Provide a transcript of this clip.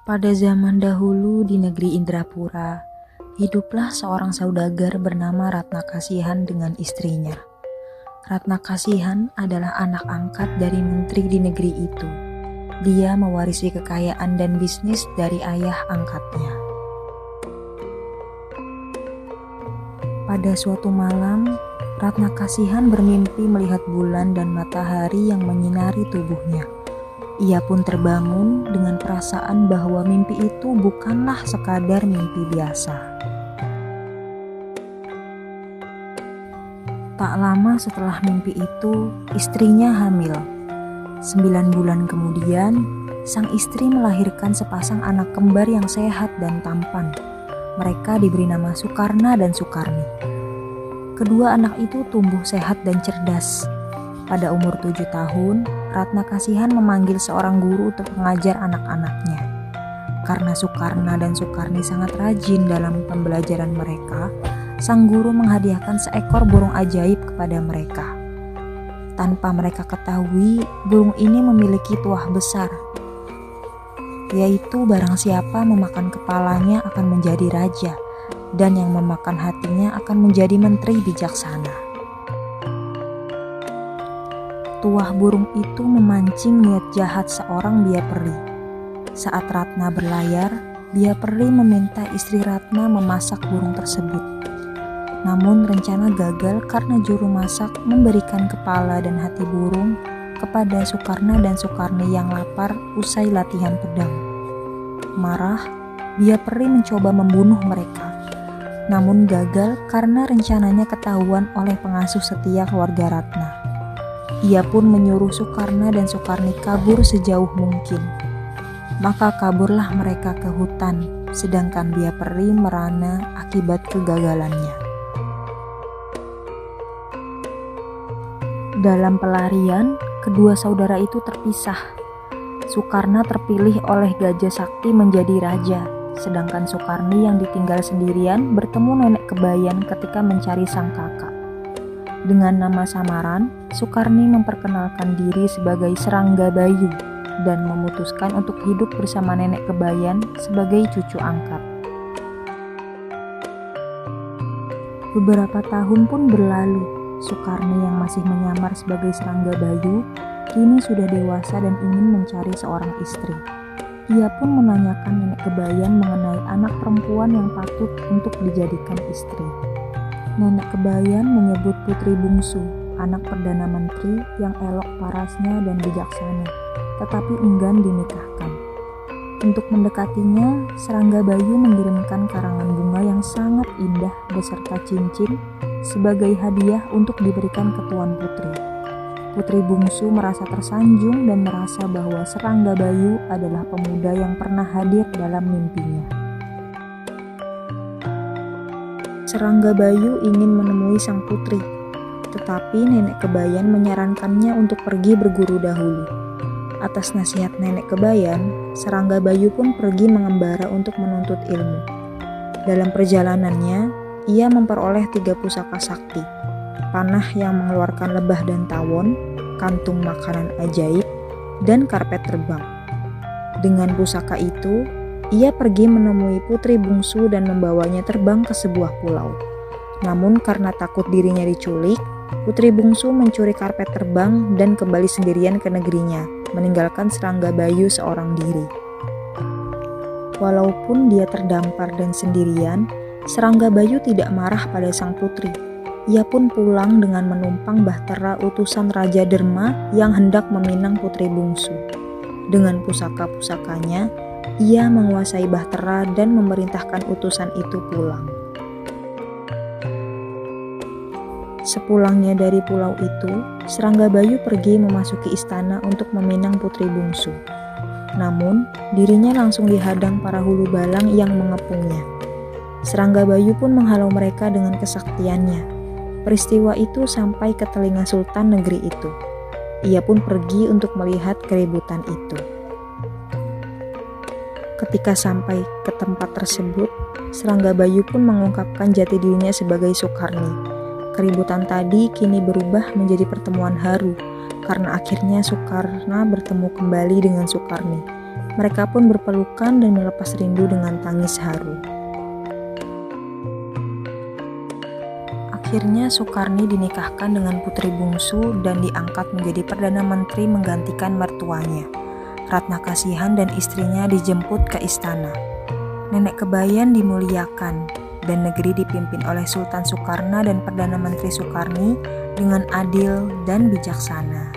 Pada zaman dahulu di negeri Indrapura, hiduplah seorang saudagar bernama Ratna Kasihan dengan istrinya. Ratna Kasihan adalah anak angkat dari menteri di negeri itu. Dia mewarisi kekayaan dan bisnis dari ayah angkatnya. Pada suatu malam, Ratna Kasihan bermimpi melihat bulan dan matahari yang menyinari tubuhnya. Ia pun terbangun dengan perasaan bahwa mimpi itu bukanlah sekadar mimpi biasa. Tak lama setelah mimpi itu, istrinya hamil. 9 bulan kemudian, sang istri melahirkan sepasang anak kembar yang sehat dan tampan. Mereka diberi nama Sukarna dan Sukarni. Kedua anak itu tumbuh sehat dan cerdas. Pada umur 7 tahun, Ratna Kasihan memanggil seorang guru untuk mengajar anak-anaknya. Karena Sukarna dan Sukarni sangat rajin dalam pembelajaran mereka, sang guru menghadiahkan seekor burung ajaib kepada mereka. Tanpa mereka ketahui, burung ini memiliki tuah besar, yaitu barang siapa memakan kepalanya akan menjadi raja, dan yang memakan hatinya akan menjadi menteri bijaksana. Tuah burung itu memancing niat jahat seorang biar peri. Saat Ratna berlayar, biar peri meminta istri Ratna memasak burung tersebut. Namun rencana gagal karena juru masak memberikan kepala dan hati burung kepada Sukarna dan Sukarni yang lapar usai latihan pedang. Marah, biar peri mencoba membunuh mereka. Namun gagal karena rencananya ketahuan oleh pengasuh setia keluarga Ratna. Ia pun menyuruh Sukarna dan Sukarni kabur sejauh mungkin. Maka kaburlah mereka ke hutan, sedangkan biar peri merana akibat kegagalannya. Dalam pelarian, kedua saudara itu terpisah. Sukarna terpilih oleh Gajah Sakti menjadi raja, sedangkan Sukarni yang ditinggal sendirian bertemu nenek Kebayan ketika mencari sang kakak. Dengan nama samaran, Sukarni memperkenalkan diri sebagai Serangga Bayu dan memutuskan untuk hidup bersama nenek Kebayan sebagai cucu angkat. Beberapa tahun pun berlalu. Sukarni yang masih menyamar sebagai Serangga Bayu kini sudah dewasa dan ingin mencari seorang istri. Ia pun menanyakan nenek Kebayan mengenai anak perempuan yang patut untuk dijadikan istri. Nenek Kebayan menyebut putri bungsu, anak Perdana Menteri yang elok parasnya dan bijaksana, tetapi enggan dinikahkan. Untuk mendekatinya, Serangga Bayu mengirimkan karangan bunga yang sangat indah beserta cincin sebagai hadiah untuk diberikan ke tuan putri. Putri bungsu merasa tersanjung dan merasa bahwa Serangga Bayu adalah pemuda yang pernah hadir dalam mimpinya. Serangga Bayu ingin menemui sang putri, tetapi nenek Kebayan menyarankannya untuk pergi berguru dahulu. Atas nasihat nenek Kebayan, Serangga Bayu pun pergi mengembara untuk menuntut ilmu. Dalam perjalanannya, ia memperoleh 3 pusaka sakti, panah yang mengeluarkan lebah dan tawon, kantung makanan ajaib, dan karpet terbang. Dengan pusaka itu, ia pergi menemui putri bungsu dan membawanya terbang ke sebuah pulau. Namun karena takut dirinya diculik, putri bungsu mencuri karpet terbang dan kembali sendirian ke negerinya, meninggalkan Serangga Bayu seorang diri. Walaupun dia terdampar dan sendirian, Serangga Bayu tidak marah pada sang putri. Ia pun pulang dengan menumpang bahtera utusan Raja Derma yang hendak meminang putri bungsu. Dengan pusaka-pusakanya, ia menguasai bahtera dan memerintahkan utusan itu pulang. Sepulangnya dari pulau itu, Serangga Bayu pergi memasuki istana untuk meminang putri bungsu. Namun, dirinya langsung dihadang para hulu balang yang mengepungnya. Serangga Bayu pun menghalau mereka dengan kesaktiannya. Peristiwa itu sampai ke telinga sultan negeri itu. Ia pun pergi untuk melihat keributan itu. Ketika sampai ke tempat tersebut, Serangga Bayu pun mengungkapkan jati dirinya sebagai Sukarni. Keributan tadi kini berubah menjadi pertemuan haru, karena akhirnya Sukarna bertemu kembali dengan Sukarni. Mereka pun berpelukan dan melepas rindu dengan tangis haru. Akhirnya Sukarni dinikahkan dengan putri bungsu dan diangkat menjadi Perdana Menteri menggantikan mertuanya. Ratna Kasihan dan istrinya dijemput ke istana. Nenek Kebayan dimuliakan dan negeri dipimpin oleh Sultan Sukarna dan Perdana Menteri Sukarni dengan adil dan bijaksana.